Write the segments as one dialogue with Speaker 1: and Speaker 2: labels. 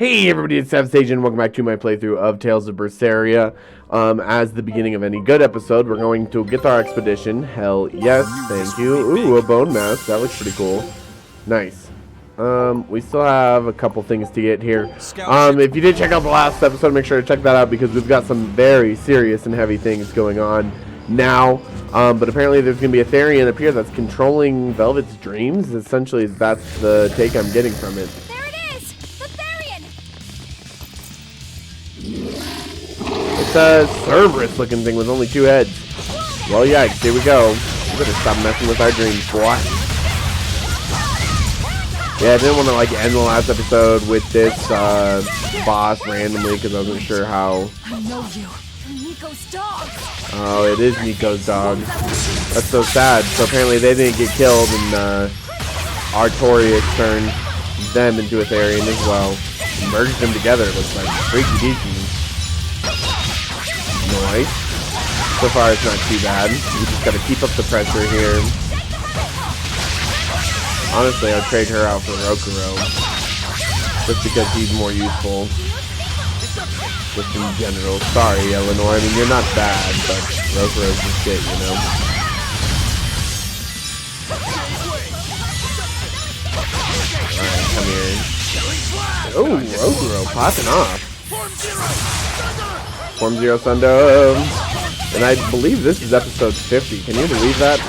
Speaker 1: Hey everybody, it's savagesageyt and welcome back to my playthrough of Tales of Berseria. As the beginning of any good episode, we're going to get our expedition. Hell yes, thank you. Ooh, a bone mask. That looks pretty cool. Nice. We still have a couple things to get here. If you did check out the last episode, make sure to check that out because we've got some very serious and heavy things going on now. But apparently there's going to be a Therian up here that's controlling Velvet's dreams. Essentially, that's the take I'm getting from it. It's a Cerberus looking thing with only 2 heads. Well, yeah, here we go. We better stop messing with our dreams, boy. Yeah, I didn't want to end the last episode with this boss randomly because I wasn't sure how.
Speaker 2: I know you. Nico's dog.
Speaker 1: Oh, it is Nico's dog. That's so sad. So apparently they didn't get killed, and Artorius turned them into a Therian as well. Merged them together. It looks like freaky deaky. Nice. So far it's not too bad. We just gotta keep up the pressure here. Honestly, I'd trade her out for Rokuro. Just because he's more useful. Just in general. Sorry, Eleanor. I mean, you're not bad, but Rokuro's just shit, you know? Alright, come here. Oh, Rokuro popping off. Form Zero Sundo. And I believe this is episode 50. Can you believe that?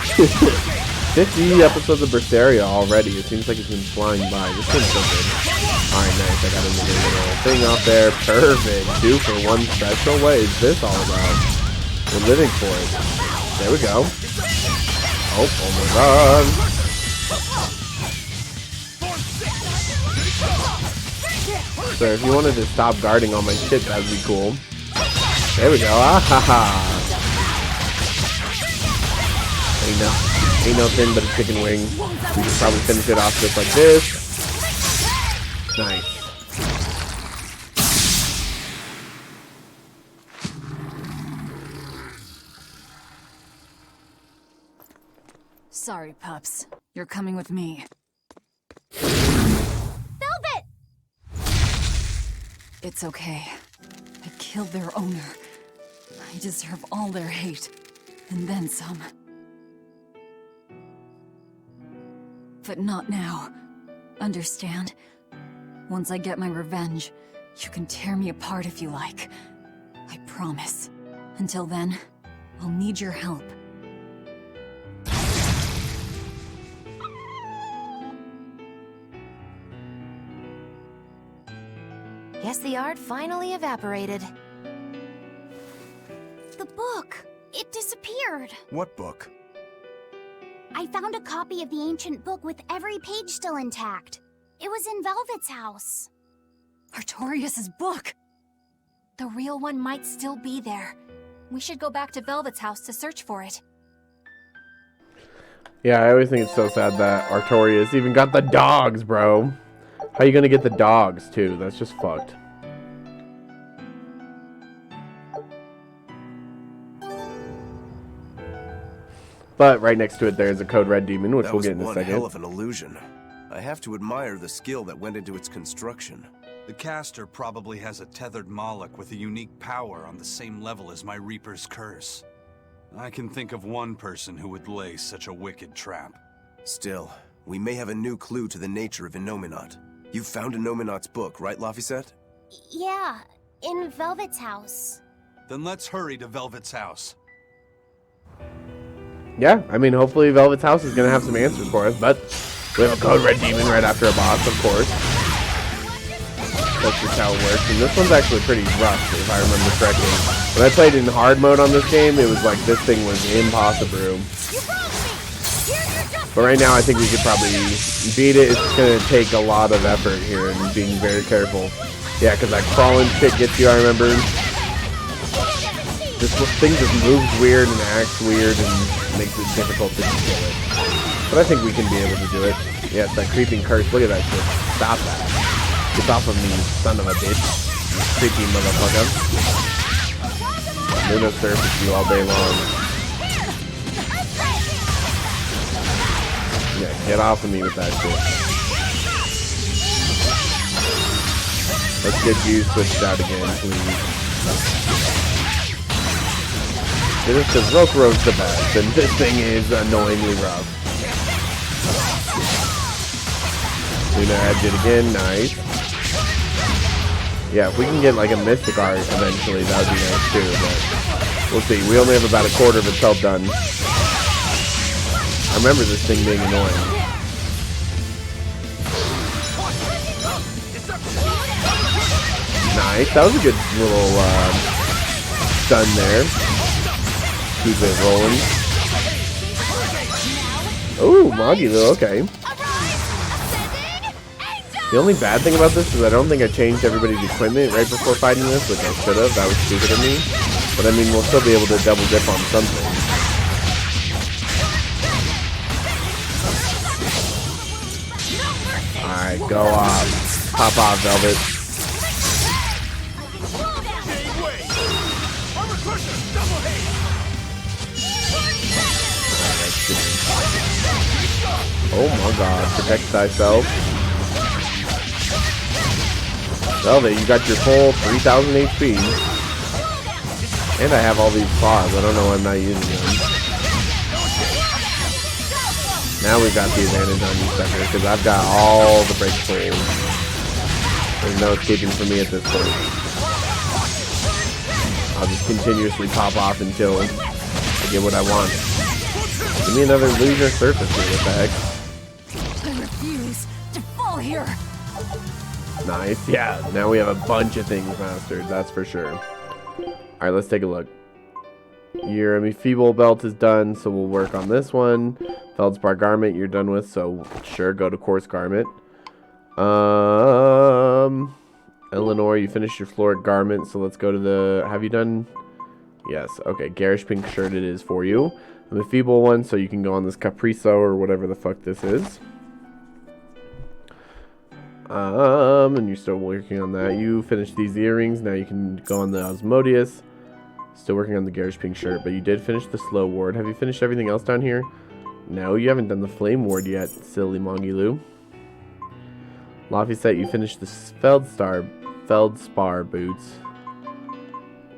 Speaker 1: 50 episodes of Berseria already. It seems like it's been flying by. This one's so good. Alright, nice. I got another little thing off there. Perfect. 2 for 1 special. What is this all about? We're living for it. There we go. Oh my god. So if you wanted to stop guarding all my shit, that'd be cool. There we go. Ah ha ha. Ain't no thing but a chicken wing. We should probably finish it off just like this. Nice.
Speaker 2: Sorry, pups. You're coming with me.
Speaker 3: Velvet!
Speaker 2: It's okay. I killed their owner. I deserve all their hate. And then some. But not now. Understand? Once I get my revenge, you can tear me apart if you like. I promise. Until then, I'll need your help.
Speaker 3: Guess the art finally evaporated. The book! It disappeared!
Speaker 4: What book?
Speaker 3: I found a copy of the ancient book with every page still intact. It was in Velvet's house.
Speaker 2: Artorius' book!
Speaker 3: The real one might still be there. We should go back to Velvet's house to search for it.
Speaker 1: Yeah, I always think it's so sad that Artorius even got the dogs, bro. How you gonna get the dogs, too? That's just fucked. But right next to it, there's a Code Red Demon, which we'll get in a second.
Speaker 4: That was one hell of an illusion. I have to admire the skill that went into its construction.
Speaker 5: The caster probably has a tethered Moloch with a unique power on the same level as my Reaper's curse. I can think of one person who would lay such a wicked trap.
Speaker 4: Still, we may have a new clue to the nature of Innominat. You found Innominat's book, right, Laphicet?
Speaker 3: Yeah, in Velvet's house.
Speaker 5: Then let's hurry to Velvet's house.
Speaker 1: Yeah, I mean, hopefully Velvet's house is going to have some answers for us, but we have a Code Red Demon right after a boss, of course. That's just how it works, and this one's actually pretty rough, if I remember correctly. When I played in hard mode on this game, it was like this thing was impossible. But right now, I think we could probably beat it. It's going to take a lot of effort here and being very careful. Yeah, because that crawling shit gets you, I remember. This thing just moves weird and acts weird and makes it difficult to kill it. But I think we can be able to do it. Yeah, it's that creeping curse. Look at that shit. Stop that. Get off of me, son of a bitch. You creepy motherfucker. Luna surface you all day long. Yeah, get off of me with that shit. get you switched out again, please. Just because Rokuro's the best, and this thing is annoyingly rough. Luna edge it again, nice. Yeah, if we can get like a Mystic Art eventually, that would be nice too, but we'll see. We only have about a quarter of its health done. I remember this thing being annoying. Nice, that was a good little stun there. Keep it rolling. Oh, Magilu, okay. The only bad thing about this is I don't think I changed everybody's equipment right before fighting this, which I should have. That was stupid of me. But I mean, we'll still be able to double dip on something. Alright, go off. Pop off, Velvet. Oh my god, protect thyself. Velvet, you got your full 3000 HP. And I have all these claws. I don't know why I'm not using them. Now we've got the advantage on you, sucker, because I've got all the break frames. There's no escaping from me at this point. I'll just continuously pop off until I get what I want. Give me another loser surface here, what the heck?
Speaker 2: I refuse to fall here.
Speaker 1: Nice, yeah. Now we have a bunch of things mastered, that's for sure. Alright, let's take a look. Your Feeble Belt is done, so we'll work on this one. Feldspar Garment you're done with, so sure, go to Coarse Garment. Eleanor, you finished your Floric Garment, so let's go to the... Have you done... Yes, okay, Garish Pink Shirt it is for you. And the Feeble one, so you can go on this Caprizo or whatever the fuck this is. And you're still working on that. You finished these earrings. Now you can go on the Osmodius. Still working on the Garish Pink Shirt, but you did finish the Slow Ward. Have you finished everything else down here? No, you haven't done the Flame Ward yet, silly Mongilu. Laphicet, you finished the Feldspar Boots.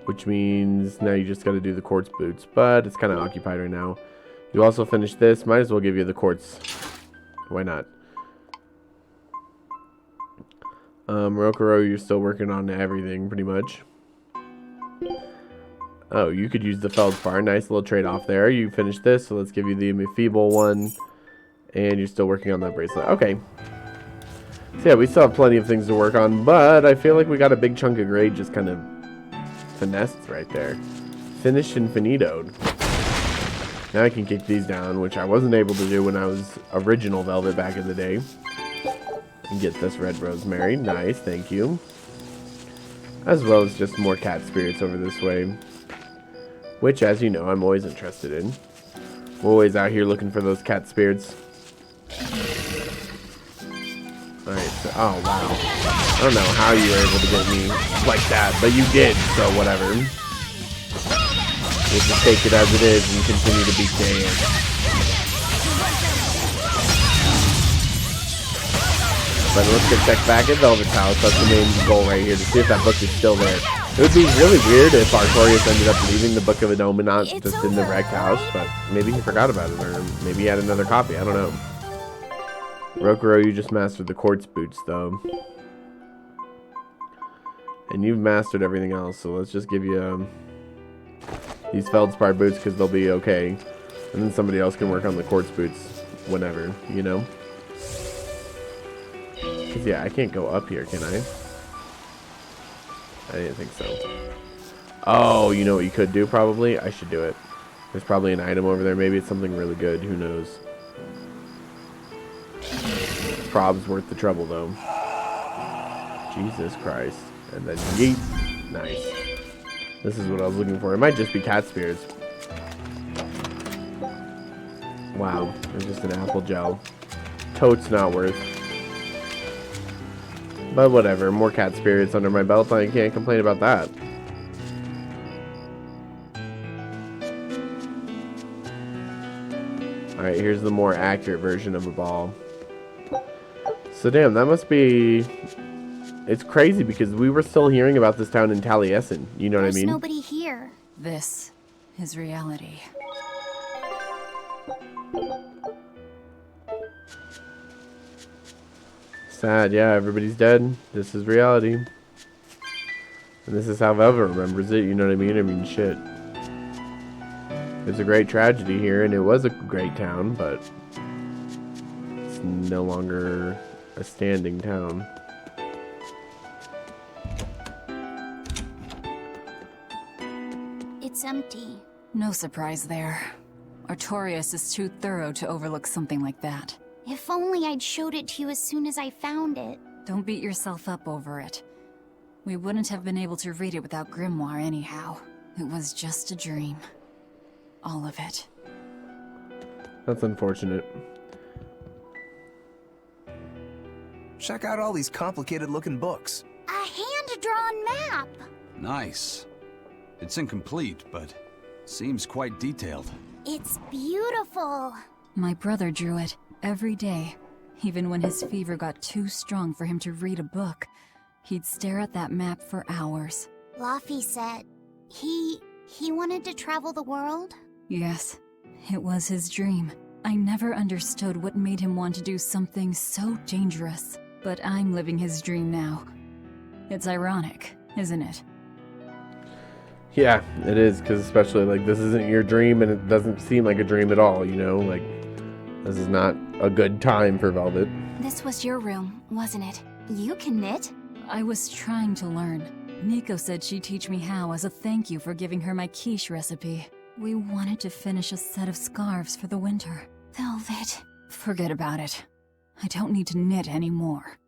Speaker 1: Which means now you just got to do the Quartz Boots, but it's kind of occupied right now. You also finished this. Might as well give you the Quartz. Why not? Rokuro, you're still working on everything, pretty much. Oh, you could use the Feldspar. Nice little trade-off there. You finished this, so let's give you the Feeble one. And you're still working on that bracelet. Okay. So yeah, we still have plenty of things to work on, but I feel like we got a big chunk of grade just kind of finessed right there. Finished and finitoed. Now I can kick these down, which I wasn't able to do when I was original Velvet back in the day. And get this red rosemary. Nice, thank you. As well as just more cat spirits over this way. Which, as you know, I'm always interested in. We're always out here looking for those cat spirits. Alright, so, oh wow. I don't know how you were able to get me like that, but you did, so whatever. We'll just take it as it is and continue to be gay. But let's get checked back at Velvet's house. That's the main goal right here, to see if that book is still there. It would be really weird if Artorias ended up leaving the Book of Innominat just in the wrecked house, but maybe he forgot about it, or maybe he had another copy. I don't know. Rokuro, you just mastered the Quartz Boots, though. And you've mastered everything else, so let's just give you these Feldspar Boots, because they'll be okay. And then somebody else can work on the Quartz Boots whenever, you know? Because, yeah, I can't go up here, can I? I didn't think so. Oh, you know what you could do, probably? I should do it. There's probably an item over there. Maybe it's something really good. Who knows? Prob's worth the trouble, though. Jesus Christ. And then yeet. Nice. This is what I was looking for. It might just be cat spirits. Wow. There's just an apple gel. Totes not worth. But whatever, more cat spirits under my belt, I can't complain about that. Alright, here's the more accurate version of a ball. So damn, that must be It's crazy because we were still hearing about this town in Taliesin. You know what I
Speaker 3: There's
Speaker 1: mean?
Speaker 3: nobody here.
Speaker 2: This is reality.
Speaker 1: Sad, yeah, everybody's dead. This is reality. And this is how Velvet remembers it, you know what I mean? I mean, shit. There's a great tragedy here, and it was a great town, but it's no longer a standing town.
Speaker 3: It's empty.
Speaker 2: No surprise there. Artorias is too thorough to overlook something like that.
Speaker 3: If only I'd showed it to you as soon as I found it.
Speaker 2: Don't beat yourself up over it. We wouldn't have been able to read it without Grimoire anyhow. It was just a dream. All of it.
Speaker 1: That's unfortunate.
Speaker 4: Check out all these complicated looking books.
Speaker 3: A hand-drawn map!
Speaker 5: Nice. It's incomplete, but seems quite detailed.
Speaker 3: It's beautiful.
Speaker 2: My brother drew it every day. Even when his fever got too strong for him to read a book, he'd stare at that map for hours.
Speaker 3: Laffy said he wanted to travel the world.
Speaker 2: Yes, it was his dream. I never understood what made him want to do something so dangerous. But I'm living his dream now. It's ironic, isn't it?
Speaker 1: Yeah, it is, because especially, like, this isn't your dream, and it doesn't seem like a dream at all, you know? Like, this is not a good time for Velvet.
Speaker 3: This was your room, wasn't it? You can knit.
Speaker 2: I was trying to learn. Nico said she'd teach me how as a thank you for giving her my quiche recipe. We wanted to finish a set of scarves for the winter.
Speaker 3: Velvet.
Speaker 2: Forget about it. I don't need to knit anymore.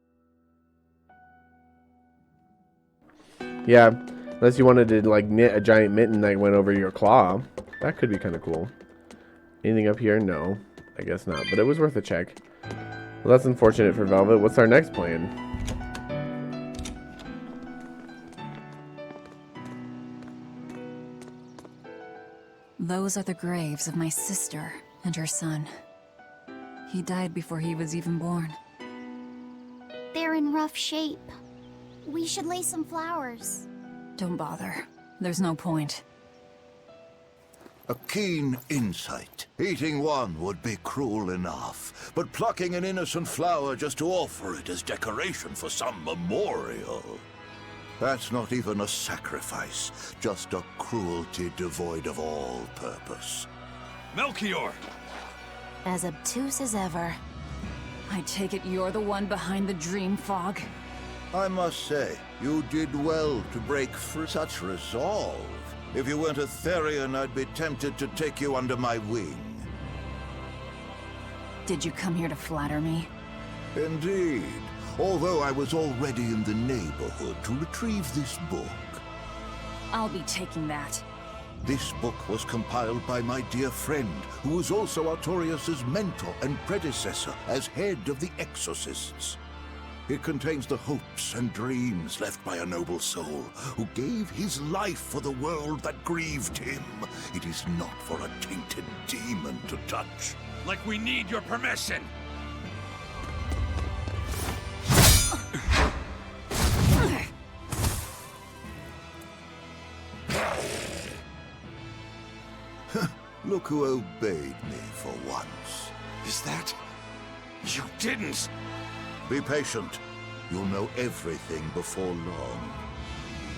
Speaker 1: Yeah, unless you wanted to, like, knit a giant mitten that went over your claw. That could be kind of cool. Anything up here? No, I guess not, but it was worth a check. Well, that's unfortunate for Velvet. What's our next plan?
Speaker 2: Those are the graves of my sister and her son. He died before he was even born.
Speaker 3: They're in rough shape. We should lay some flowers.
Speaker 2: Don't bother. There's no point.
Speaker 6: A keen insight. Eating one would be cruel enough, but plucking an innocent flower just to offer it as decoration for some memorial. That's not even a sacrifice, just a cruelty devoid of all purpose.
Speaker 5: Melchior!
Speaker 3: As obtuse as ever.
Speaker 2: I take it you're the one behind the dream fog?
Speaker 6: I must say, you did well to break for such resolve. If you weren't a Therian, I'd be tempted to take you under my wing.
Speaker 2: Did you come here to flatter me?
Speaker 6: Indeed, although I was already in the neighborhood to retrieve this book.
Speaker 2: I'll be taking that.
Speaker 6: This book was compiled by my dear friend, who was also Artorias' mentor and predecessor as head of the Exorcists. It contains the hopes and dreams left by a noble soul who gave his life for the world that grieved him. It is not for a tainted demon to touch.
Speaker 5: Like we need your permission!
Speaker 6: Look who obeyed me for once.
Speaker 5: Is that... You didn't!
Speaker 6: Be patient. You'll know everything before long.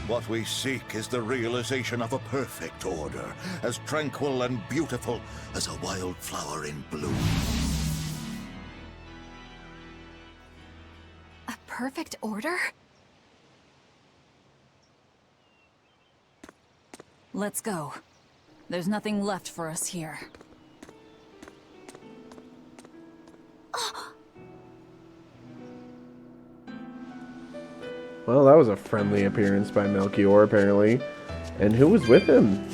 Speaker 6: What we seek is the realization of a perfect order, as tranquil and beautiful as a wildflower in bloom.
Speaker 2: A perfect order? Let's go. There's nothing left for us here.
Speaker 1: Well, that was a friendly appearance by Melchior, apparently. And who was with him?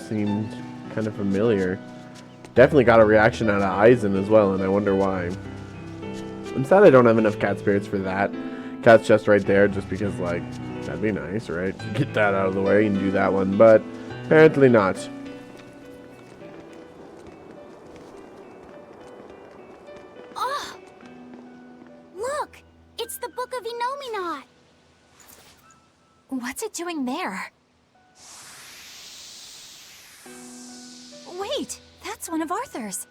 Speaker 1: Seemed kind of familiar. Definitely got a reaction out of Eisen as well, and I wonder why. I'm sad I don't have enough cat spirits for that. Cat's just right there, just because, like, that'd be nice, right? Get that out of the way and do that one, but apparently not.
Speaker 3: Oh! Look! It's the Book of Innominat!
Speaker 2: What's it doing there? Wait, that's one of Arthur's.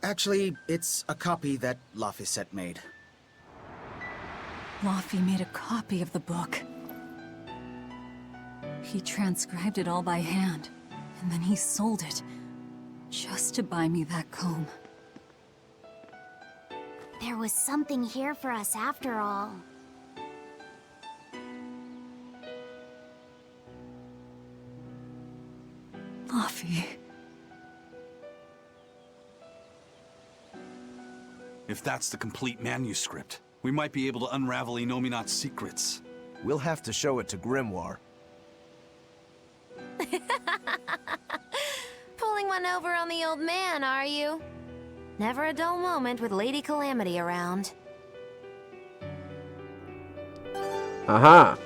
Speaker 7: Actually, it's a copy that Laphicet made.
Speaker 2: Laffy made a copy of the book. He transcribed it all by hand, and then he sold it, just to buy me that comb.
Speaker 3: There was something here for us after all.
Speaker 2: Laffy.
Speaker 5: If that's the complete manuscript, we might be able to unravel Inominat's secrets.
Speaker 4: We'll have to show it to Grimoire.
Speaker 8: Pulling one over on the old man, are you? Never a dull moment with Lady Calamity around.
Speaker 1: Aha!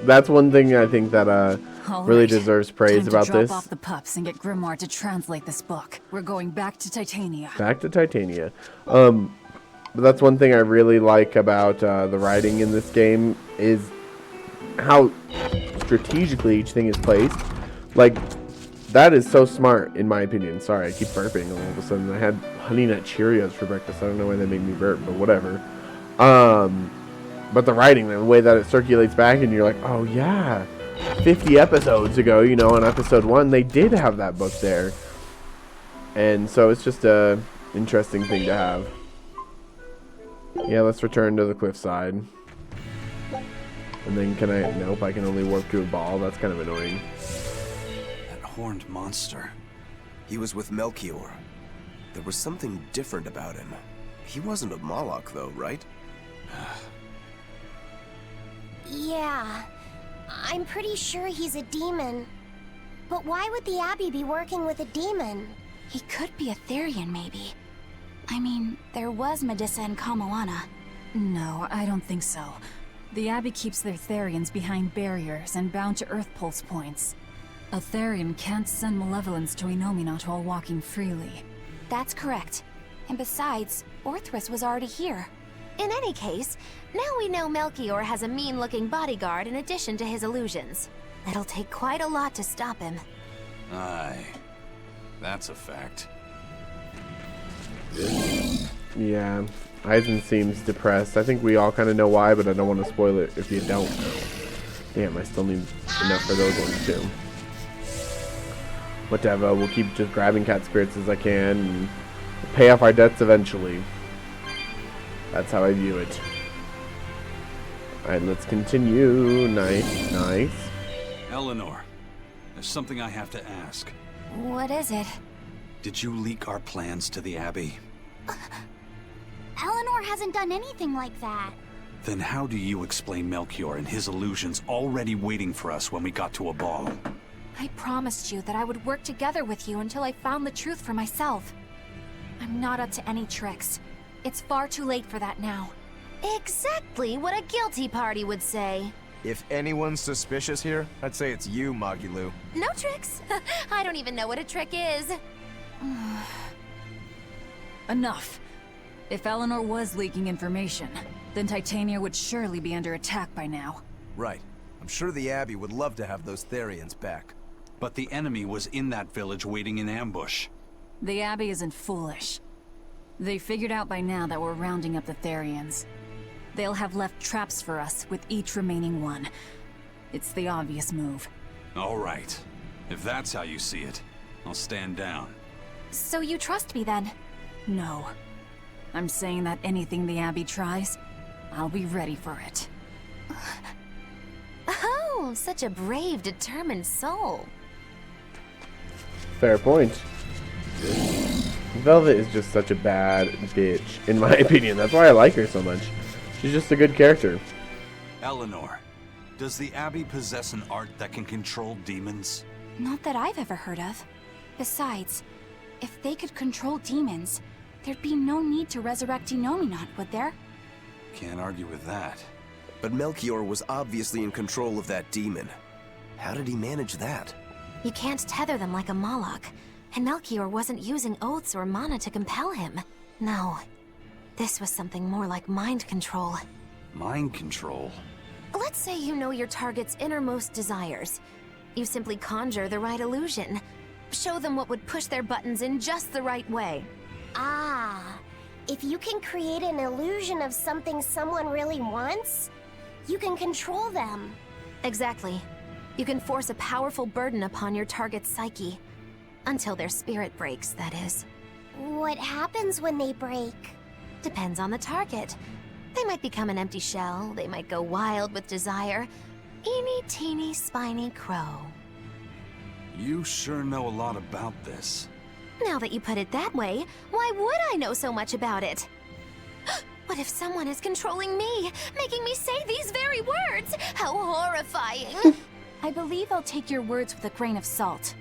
Speaker 1: That's one thing I think that
Speaker 2: All
Speaker 1: really
Speaker 2: right.
Speaker 1: deserves praise
Speaker 2: Time
Speaker 1: about
Speaker 2: to drop
Speaker 1: this.
Speaker 2: off the pups and get Grimoire to translate this book. We're going back to Titania.
Speaker 1: Back to Titania. But that's one thing I really like about the writing in this game is how strategically each thing is placed. Like, that is so smart, in my opinion. Sorry, I keep burping all of a sudden. I had Honey Nut Cheerios for breakfast. I don't know why they made me burp, but whatever. But the writing, the way that it circulates back, and you're like, oh yeah, 50 episodes ago, you know, in episode 1, they did have that book there. And so it's just a interesting thing to have. Yeah, let's return to the cliffside. And then can I... Nope, I can only warp to a ball. That's kind of annoying.
Speaker 5: That horned monster.
Speaker 4: He was with Melchior. There was something different about him. He wasn't a Moloch, though, right?
Speaker 3: Yeah, I'm pretty sure he's a demon. But why would the Abbey be working with a demon?
Speaker 8: He could be a Therian, maybe. I mean, there was Medusa and Kamoana.
Speaker 2: No, I don't think so. The Abbey keeps their Therians behind barriers and bound to Earth Pulse points. A Therian can't send malevolence to Inominat while walking freely.
Speaker 8: That's correct. And besides, Orthus was already here. In any case, now we know Melchior has a mean-looking bodyguard in addition to his illusions. It'll take quite a lot to stop him.
Speaker 5: Aye. That's a fact.
Speaker 1: Yeah, Eisen seems depressed. I think we all kind of know why, but I don't want to spoil it if you don't know. Damn, I still need enough for those ones too. Whatever, we'll keep just grabbing cat spirits as I can and pay off our debts eventually. That's how I view it. Alright, let's continue. Nice, nice.
Speaker 5: Eleanor, there's something I have to ask.
Speaker 8: What is it?
Speaker 5: Did you leak our plans to the Abbey?
Speaker 3: Eleanor hasn't done anything like that.
Speaker 5: Then how do you explain Melchior and his illusions already waiting for us when we got to a ball?
Speaker 8: I promised you that I would work together with you until I found the truth for myself. I'm not up to any tricks. It's far too late for that now. Exactly what a guilty party would say.
Speaker 9: If anyone's suspicious here, I'd say it's you, Magilu.
Speaker 8: No tricks. I don't even know what a trick is.
Speaker 2: Enough. If Eleanor was leaking information, then Titania would surely be under attack by now.
Speaker 4: Right. I'm sure the Abbey would love to have those Therians back.
Speaker 5: But the enemy was in that village waiting in ambush.
Speaker 2: The Abbey isn't foolish. They figured out by now that we're rounding up the Therians. They'll have left traps for us with each remaining one. It's the obvious move.
Speaker 5: All right. If that's how you see it, I'll stand down.
Speaker 8: So you trust me then?
Speaker 2: No. I'm saying that anything the Abbey tries, I'll be ready for it.
Speaker 8: Oh, such a brave, determined soul.
Speaker 1: Fair point. Velvet is just such a bad bitch, in my opinion. That's why I like her so much. She's just a good character.
Speaker 5: Eleanor, does the Abbey possess an art that can control demons?
Speaker 8: Not that I've ever heard of. Besides, if they could control demons, there'd be no need to resurrect Inominat, would there?
Speaker 5: Can't argue with that.
Speaker 4: But Melchior was obviously in control of that demon. How did he manage that?
Speaker 8: You can't tether them like a Moloch, and Melchior wasn't using oaths or mana to compel him. No. This was something more like mind control.
Speaker 5: Mind control?
Speaker 8: Let's say you know your target's innermost desires. You simply conjure the right illusion. Show them what would push their buttons in just the right way.
Speaker 3: Ah, if you can create an illusion of something someone really wants, you can control them.
Speaker 8: Exactly. You can force a powerful burden upon your target's psyche. Until their spirit breaks, that is.
Speaker 3: What happens when they break?
Speaker 8: Depends on the target. They might become an empty shell, they might go wild with desire. Eeny teeny spiny crow.
Speaker 5: You sure know a lot about this.
Speaker 8: Now that you put it that way, why would I know so much about it? What if someone is controlling me, making me say these very words? How horrifying!
Speaker 2: I believe I'll take your words with a grain of salt.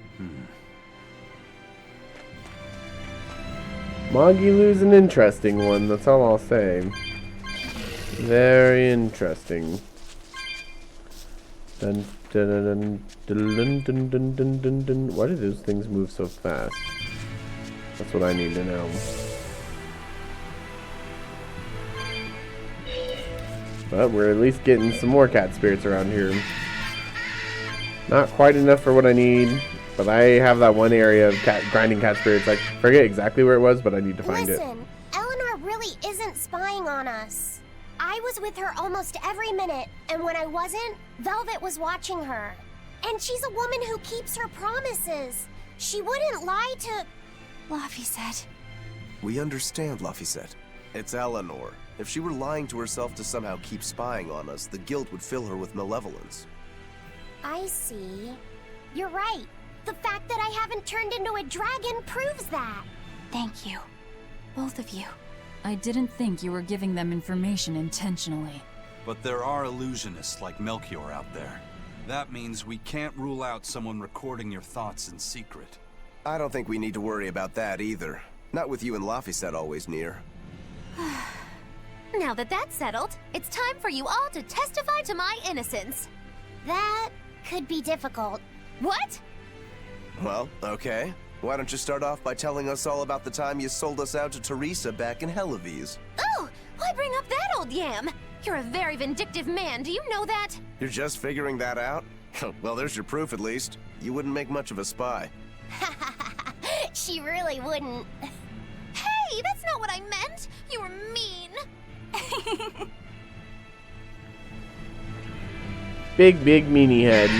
Speaker 1: Magilu's an interesting one, that's all I'll say. Very interesting. Dun dun dun dun dun dun dun dun dun. Why do those things move so fast? That's what I need to know. But we're at least getting some more cat spirits around here. Not quite enough for what I need, but I have that one area of grinding cat spirits. I forget exactly where it was, but I need to find it.
Speaker 3: Listen, Eleanor really isn't spying on us. I was with her almost every minute, and when I wasn't, Velvet was watching her. And she's a woman who keeps her promises. She wouldn't lie to...
Speaker 2: Laphicet.
Speaker 4: We understand, Laphicet. It's Eleanor. If she were lying to herself to somehow keep spying on us, the guilt would fill her with malevolence.
Speaker 3: I see. You're right. The fact that I haven't turned into a dragon proves that.
Speaker 2: Thank you. Both of you. I didn't think you were giving them information intentionally.
Speaker 5: But there are illusionists like Melchior out there. That means we can't rule out someone recording your thoughts in secret.
Speaker 4: I don't think we need to worry about that either. Not with you and Laphicet always near.
Speaker 8: Now that that's settled, it's time for you all to testify to my innocence.
Speaker 3: That could be difficult.
Speaker 8: What?
Speaker 4: Well, okay. Why don't you start off by telling us all about the time you sold us out to Teresa back in Helives?
Speaker 8: Oh, why bring up that old yam? You're a very vindictive man, do you know that?
Speaker 4: You're just figuring that out? Well, there's your proof at least. You wouldn't make much of a spy.
Speaker 3: She really wouldn't.
Speaker 8: Hey, that's not what I meant! You were mean!
Speaker 1: Big meanie head.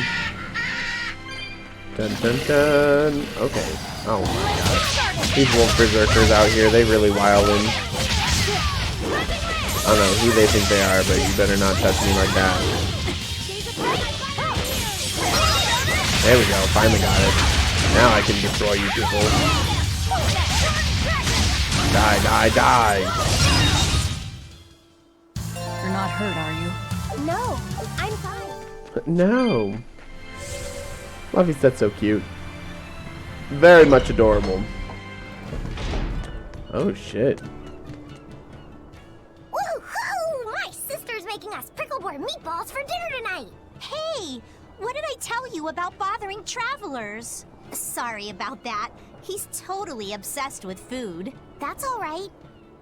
Speaker 1: Dun dun dun. Okay. Oh my god. These wolf berserkers out here, they really wildin'. I don't know who they think they are, but you better not touch me like that. There we go, finally got it. Now I can destroy you people. Die, die, die!
Speaker 2: You're not hurt, are you?
Speaker 3: No, I'm fine.
Speaker 1: No. Laphicet's so cute. Very much adorable. Oh shit.
Speaker 3: Woohoo! My sister's making us pickleboard meatballs for dinner tonight.
Speaker 10: Hey, what did I tell you about bothering travelers? Sorry about that. He's totally obsessed with food.
Speaker 3: That's all right.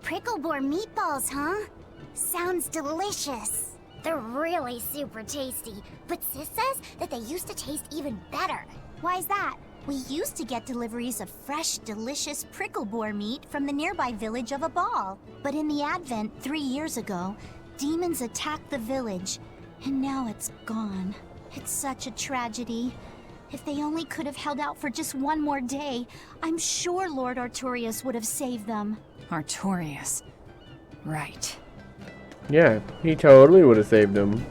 Speaker 3: Pickleboard meatballs, huh? Sounds delicious. They're really super tasty, but Sis says that they used to taste even better. Why's that?
Speaker 10: We used to get deliveries of fresh, delicious prickle-boar meat from the nearby village of Abal. But in the Advent 3 years ago, demons attacked the village, and now it's gone. It's such a tragedy. If they only could have held out for just one more day, I'm sure Lord Artorius would have saved them.
Speaker 2: Artorius. Right.
Speaker 1: Yeah, he totally would have saved him.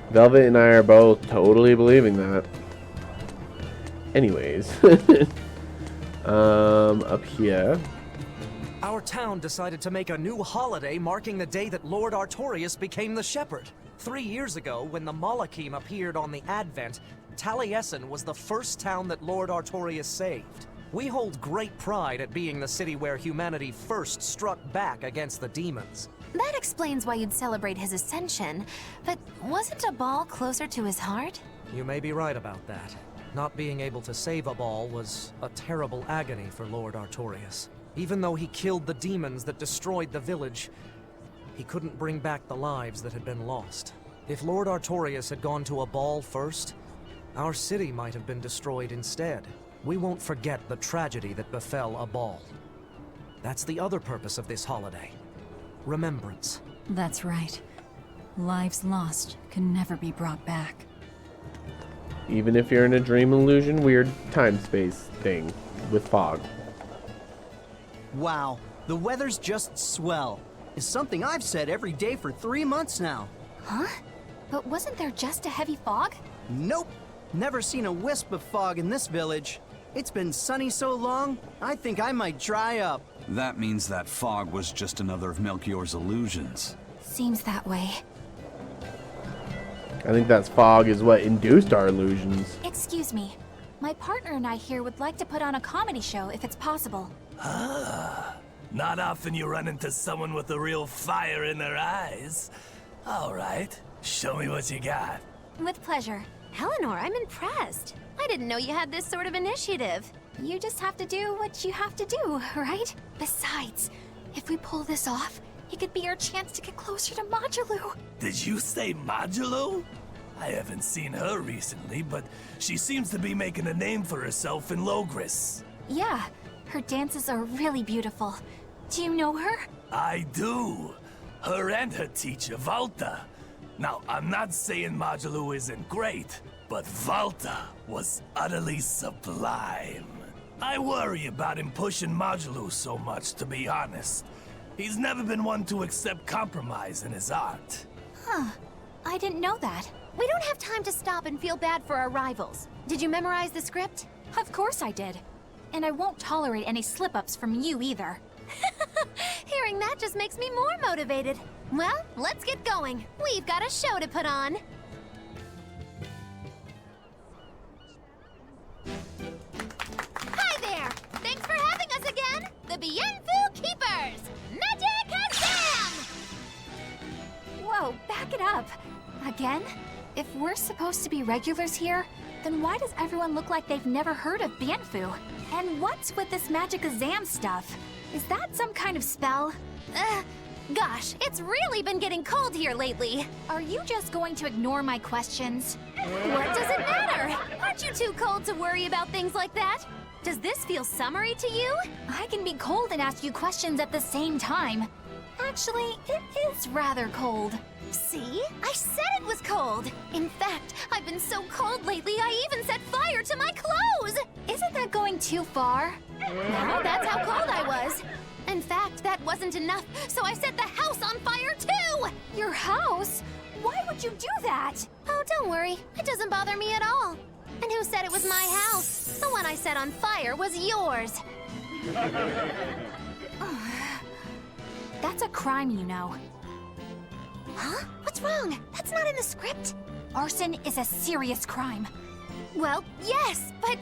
Speaker 1: Velvet and I are both totally believing that. Anyways. Up here.
Speaker 11: Our town decided to make a new holiday marking the day that Lord Artorius became the Shepherd. 3 years ago, when the Malachim appeared on the Advent, Taliesin was the first town that Lord Artorius saved. We hold great pride at being the city where humanity first struck back against the demons.
Speaker 8: That explains why you'd celebrate his ascension, but wasn't Abal closer to his heart?
Speaker 11: You may be right about that. Not being able to save Abal was a terrible agony for Lord Artorius. Even though he killed the demons that destroyed the village, He couldn't bring back the lives that had been lost. If Lord Artorias had gone to a ball first, our city might have been destroyed instead. We won't forget the tragedy that befell a ball. That's the other purpose of this holiday. Remembrance.
Speaker 2: That's right. Lives lost can never be brought back.
Speaker 1: Even if you're in a dream illusion, weird time-space thing with fog.
Speaker 12: Wow, the weather's just swell. Is something I've said every day for 3 months now.
Speaker 8: Huh? But wasn't there just a heavy fog?
Speaker 12: Nope. Never seen a wisp of fog in this village. It's been sunny so long, I think I might dry up.
Speaker 5: That means that fog was just another of Melchior's illusions.
Speaker 8: Seems that way.
Speaker 1: I think that fog is what induced our illusions.
Speaker 8: Excuse me. My partner and I here would like to put on a comedy show if it's possible.
Speaker 13: Ah, not often you run into someone with a real fire in their eyes. All right, show me what you got.
Speaker 8: With pleasure.
Speaker 14: Eleanor, I'm impressed. I didn't know you had this sort of initiative.
Speaker 8: You just have to do what you have to do, right? Besides, if we pull this off, it could be our chance to get closer to Modulu.
Speaker 13: Did you say Modulu? I haven't seen her recently, but she seems to be making a name for herself in Logris.
Speaker 8: Yeah, her dances are really beautiful. Do you know her?
Speaker 13: I do. Her and her teacher, Valta. Now, I'm not saying Modulu isn't great, but Valta was utterly sublime. I worry about him pushing Modulu so much, to be honest. He's never been one to accept compromise in his art.
Speaker 8: Huh. I didn't know that.
Speaker 14: We don't have time to stop and feel bad for our rivals. Did you memorize the script?
Speaker 8: Of course I did. And I won't tolerate any slip-ups from you either.
Speaker 14: Hearing that just makes me more motivated. Well, let's get going. We've got a show to put on. Hi there! Thanks for having us again! The Bienfu Keepers! Magic Exam!
Speaker 8: Whoa, back it up. Again? If we're supposed to be regulars here, then why does everyone look like they've never heard of Bienfu? And what's with this magic exam stuff? Is that some kind of spell?
Speaker 14: Gosh, it's really been getting cold here lately.
Speaker 8: Are you just going to ignore my questions?
Speaker 14: What does it matter? Aren't you too cold to worry about things like that? Does this feel summery to you?
Speaker 8: I can be cold and ask you questions at the same time. Actually, it is rather cold.
Speaker 14: See? I said it was cold. In fact, I've been so cold lately, I even set fire to my clothes.
Speaker 8: Isn't that going too far?
Speaker 14: No, that's how cold I was. In fact, that wasn't enough, so I set the house on fire too!
Speaker 8: Your house? Why would you do that?
Speaker 14: Oh, don't worry. It doesn't bother me at all. And who said it was my house? The one I set on fire was yours.
Speaker 8: That's a crime, you know.
Speaker 14: Huh? What's wrong? That's not in the script.
Speaker 8: Arson is a serious crime.
Speaker 14: Well, yes, but...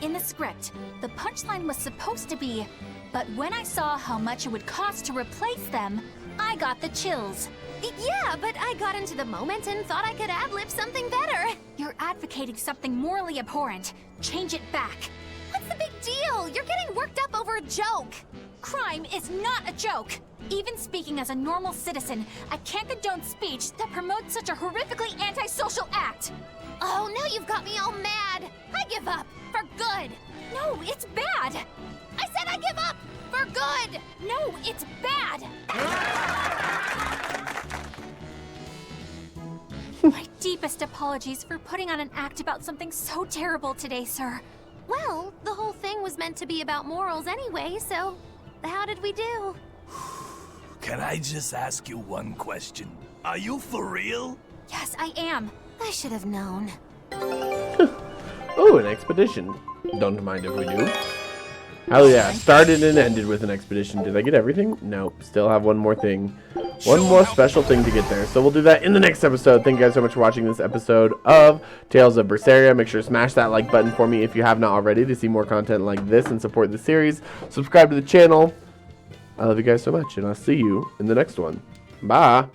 Speaker 8: In the script, the punchline was supposed to be, but when I saw how much it would cost to replace them, I got the chills.
Speaker 14: Yeah, but I got into the moment and thought I could ad-lib something better.
Speaker 8: You're advocating something morally abhorrent. Change it back.
Speaker 14: What's the big deal? You're getting worked up over a joke.
Speaker 8: Crime is not a joke. Even speaking as a normal citizen, I can't condone speech that promotes such a horrifically antisocial act.
Speaker 14: Oh, now you've got me all mad. I give up. For good.
Speaker 8: No, it's bad.
Speaker 14: I said I give up. For good.
Speaker 8: No, it's bad. My deepest apologies for putting on an act about something so terrible today, sir.
Speaker 14: Well, the whole thing was meant to be about morals anyway, so how did we do?
Speaker 13: Can I just ask you one question? Are you for real?
Speaker 8: Yes, I am.
Speaker 14: I should have known.
Speaker 1: Oh, an expedition. Don't mind if we do. Hell yeah, started and ended with an expedition. Did I get everything? Nope, still have one more thing. One more special thing to get there. So we'll do that in the next episode. Thank you guys so much for watching this episode of Tales of Berseria. Make sure to smash that like button for me if you have not already to see more content like this and support the series. Subscribe to the channel. I love you guys so much, and I'll see you in the next one. Bye.